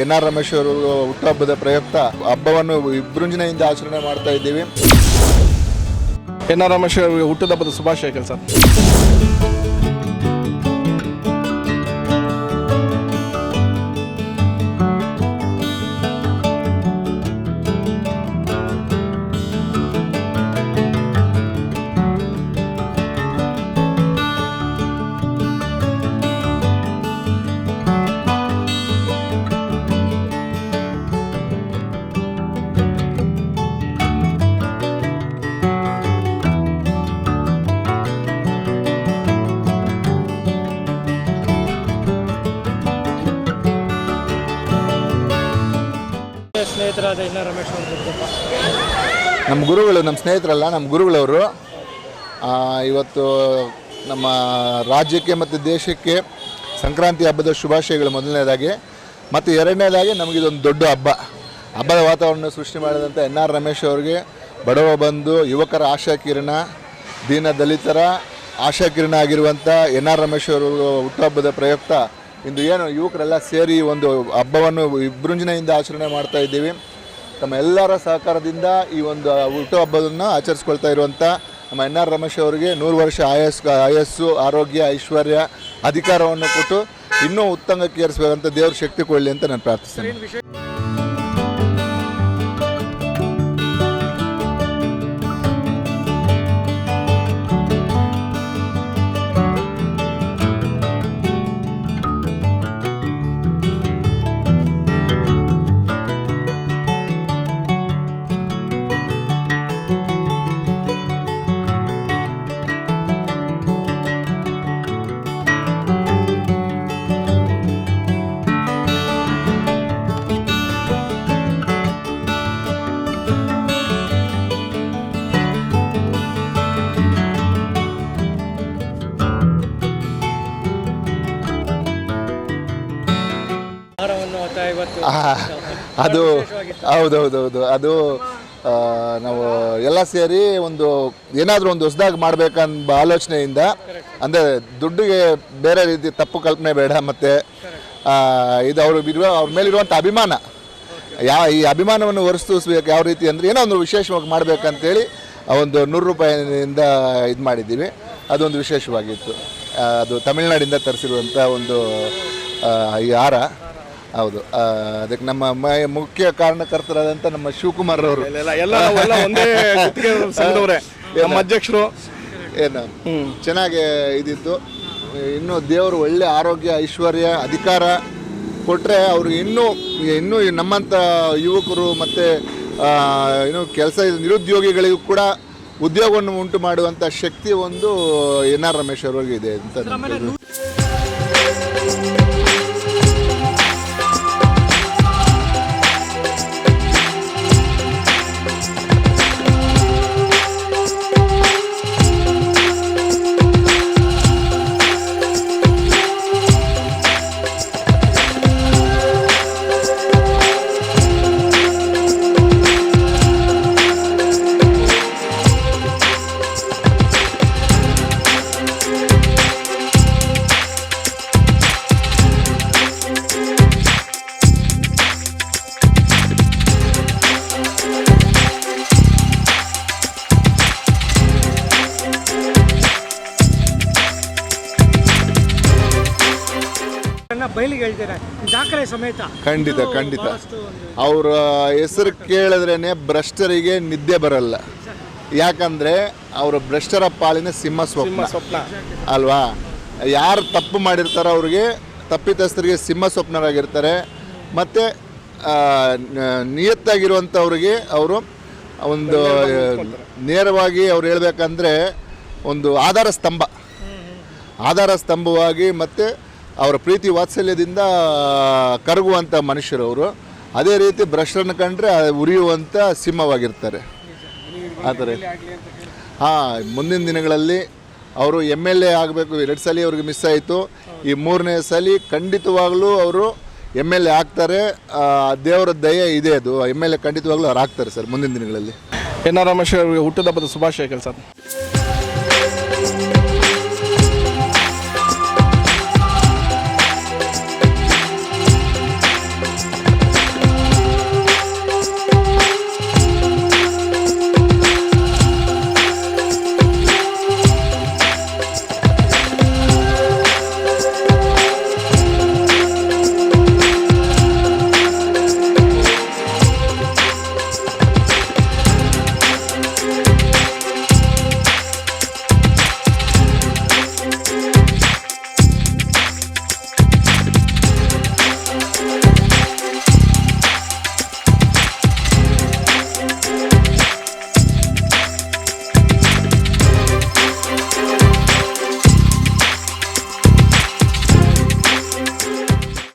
N R Ramesh ಅವರು ಹುಟ್ಟುಹಬ್ಬದ ಪ್ರಯುಕ್ತ ಹಬ್ಬವನ್ನು ವಿಜೃಂಭಣೆಯಿಂದ ಆಚರಣೆ ಮಾಡ್ತಾ ಇದ್ದೀವಿ. ಎನ್ ಆರ್ ರಮೇಶ್ ಅವರಿಗೆ ಹುಟ್ಟುಹಬ್ಬದ ಶುಭಾಶಯಗಳು ಸರ್. ಸ್ನೇಹಿತರಾದ ಎನ್ ಆರ್ ರಮೇಶ್ ಅವರು ನಮ್ಮ ಗುರುಗಳು, ನಮ್ಮ ಸ್ನೇಹಿತರಲ್ಲ, ನಮ್ಮ ಗುರುಗಳವರು. ಇವತ್ತು ನಮ್ಮ ರಾಜ್ಯಕ್ಕೆ ಮತ್ತು ದೇಶಕ್ಕೆ ಸಂಕ್ರಾಂತಿ ಹಬ್ಬದ ಶುಭಾಶಯಗಳು ಮೊದಲನೇದಾಗಿ. ಮತ್ತು ಎರಡನೇದಾಗಿ ನಮಗಿದೊಂದು ದೊಡ್ಡ ಹಬ್ಬದ ವಾತಾವರಣ ಸೃಷ್ಟಿ ಮಾಡಿದಂಥ ಎನ್ ಆರ್ ರಮೇಶ್ ಅವರಿಗೆ, ಬಡವ ಬಂಧು, ಯುವಕರ ಆಶಾಕಿರಣ, ದೀನ ದಲಿತರ ಆಶಾಕಿರಣ ಆಗಿರುವಂಥ ಎನ್ ಆರ್ ರಮೇಶ್ ಅವರು ಹುಟ್ಟುಹಬ್ಬದ ಪ್ರಯುಕ್ತ ಇಂದು ಏನು ಯುವಕರೆಲ್ಲ ಸೇರಿ ಒಂದು ಹಬ್ಬವನ್ನು ವಿಜೃಂಭಣೆಯಿಂದ ಆಚರಣೆ ಮಾಡ್ತಾ ಇದ್ದೀವಿ. ತಮ್ಮ ಎಲ್ಲರ ಸಹಕಾರದಿಂದ ಈ ಒಂದು ಹುಟ್ಟುಹಬ್ಬವನ್ನು ಆಚರಿಸ್ಕೊಳ್ತಾ ಇರುವಂಥ ನಮ್ಮ ಎನ್ ಆರ್ ರಮೇಶ್ ಅವರಿಗೆ 100 ವರ್ಷ ಆಯಸ್ಸು, ಆರೋಗ್ಯ, ಐಶ್ವರ್ಯ, ಅಧಿಕಾರವನ್ನು ಕೊಟ್ಟು ಇನ್ನೂ ಉತ್ತುಂಗಕ್ಕೆ ಏರಿಸಬೇಕಂತ ದೇವ್ರ ಶಕ್ತಿ ಕೊಡಲಿ ಅಂತ ನಾನು ಪ್ರಾರ್ಥಿಸ್ತೇನೆ. ಅದು ಹೌದೌದೌದು, ಅದು ನಾವು ಎಲ್ಲ ಸೇರಿ ಒಂದು ಏನಾದರೂ ಒಂದು ಹೊಸದಾಗಿ ಮಾಡಬೇಕಂಬ ಆಲೋಚನೆಯಿಂದ, ಅಂದರೆ ದುಡ್ಡಿಗೆ ಬೇರೆ ರೀತಿ ತಪ್ಪು ಕಲ್ಪನೆ ಬೇಡ, ಮತ್ತು ಇದು ಅವ್ರ ಮೇಲಿರುವಂಥ ಅಭಿಮಾನ, ಈ ಅಭಿಮಾನವನ್ನು ಹೊರತೂಸ್ಬೇಕು. ಯಾವ ರೀತಿ ಅಂದರೆ ಏನೋ ಒಂದು ವಿಶೇಷವಾಗಿ ಮಾಡಬೇಕಂತೇಳಿ ಒಂದು 100 ರೂಪಾಯಿಯಿಂದ ಇದು ಮಾಡಿದ್ದೀವಿ. ಅದೊಂದು ವಿಶೇಷವಾಗಿತ್ತು. ಅದು ತಮಿಳ್ನಾಡಿಂದ ತರಿಸಿರುವಂಥ ಒಂದು ಈ ಹಾರ. ಹೌದು, ಅದಕ್ಕೆ ನಮ್ಮ ಮುಖ್ಯ ಕಾರಣಕರ್ತರಾದಂಥ ನಮ್ಮ ಶಿವಕುಮಾರ್ ಅವರು, ನಮ್ಮ ಅಧ್ಯಕ್ಷರು, ಏನು ಚೆನ್ನಾಗಿ ಇದಿತ್ತು. ಇನ್ನೂ ದೇವರು ಒಳ್ಳೆ ಆರೋಗ್ಯ, ಐಶ್ವರ್ಯ, ಅಧಿಕಾರ ಕೊಟ್ಟರೆ ಅವ್ರಿಗೆ ಇನ್ನೂ ನಮ್ಮಂಥ ಯುವಕರು ಮತ್ತು ಇನ್ನೂ ಕೆಲಸ ನಿರುದ್ಯೋಗಿಗಳಿಗೂ ಕೂಡ ಉದ್ಯೋಗವನ್ನು ಉಂಟು ಮಾಡುವಂಥ ಶಕ್ತಿ ಒಂದು ಎನ್ ಆರ್ ರಮೇಶ್ ಅವ್ರಿಗೆ ಇದೆ ಅಂತ. ಬಯಲಿಗೆ ಹೇಳ್ತಾರೆ ದಾಖಲೆ ಸಮೇತ. ಖಂಡಿತ ಅವರ ಹೆಸರು ಕೇಳಿದ್ರೇ ಭ್ರಷ್ಟರಿಗೆ ನಿದ್ದೆ ಬರಲ್ಲ. ಯಾಕಂದರೆ ಅವರು ಭ್ರಷ್ಟರ ಪಾಲಿನ ಸಿಂಹ ಸ್ವಪ್ನ ಅಲ್ವಾ. ಯಾರು ತಪ್ಪು ಮಾಡಿರ್ತಾರೋ ಅವ್ರಿಗೆ, ತಪ್ಪಿತಸ್ಥರಿಗೆ ಸಿಂಹ ಸ್ವಪ್ನರಾಗಿರ್ತಾರೆ. ಮತ್ತು ನಿಯತ್ತಾಗಿರುವಂಥವ್ರಿಗೆ ಅವರು ಒಂದು ನೇರವಾಗಿ ಅವ್ರು ಹೇಳ್ಬೇಕಂದ್ರೆ ಒಂದು ಆಧಾರ ಸ್ತಂಭವಾಗಿ ಮತ್ತು ಅವರ ಪ್ರೀತಿ ವಾತ್ಸಲ್ಯದಿಂದ ಕರಗುವಂಥ ಮನುಷ್ಯರವರು. ಅದೇ ರೀತಿ ಭ್ರಷ್ಟರನ್ನು ಕಂಡ್ರೆ ಉರಿಯುವಂಥ ಸಿಂಹವಾಗಿರ್ತಾರೆ. ಆ ಥರ ಮುಂದಿನ ದಿನಗಳಲ್ಲಿ ಅವರು MLA ಆಗಬೇಕು. 2 ಸಲ ಅವ್ರಿಗೆ ಮಿಸ್ ಆಯಿತು. ಈ 3ನೇ ಸಲ ಖಂಡಿತವಾಗಲೂ ಅವರು MLA ಆಗ್ತಾರೆ. ದೇವರ ದಯೆ ಇದೆ, ಅದು MLA ಖಂಡಿತವಾಗ್ಲೂ ಅವ್ರು ಆಗ್ತಾರೆ ಸರ್ ಮುಂದಿನ ದಿನಗಳಲ್ಲಿ. ಎನ್ ಆರ್ ರಮೇಶ್ ಅವರಿಗೆ ಹುಟ್ಟುಹಬ್ಬದ ಶುಭಾಶಯಗಳು ಸರ್.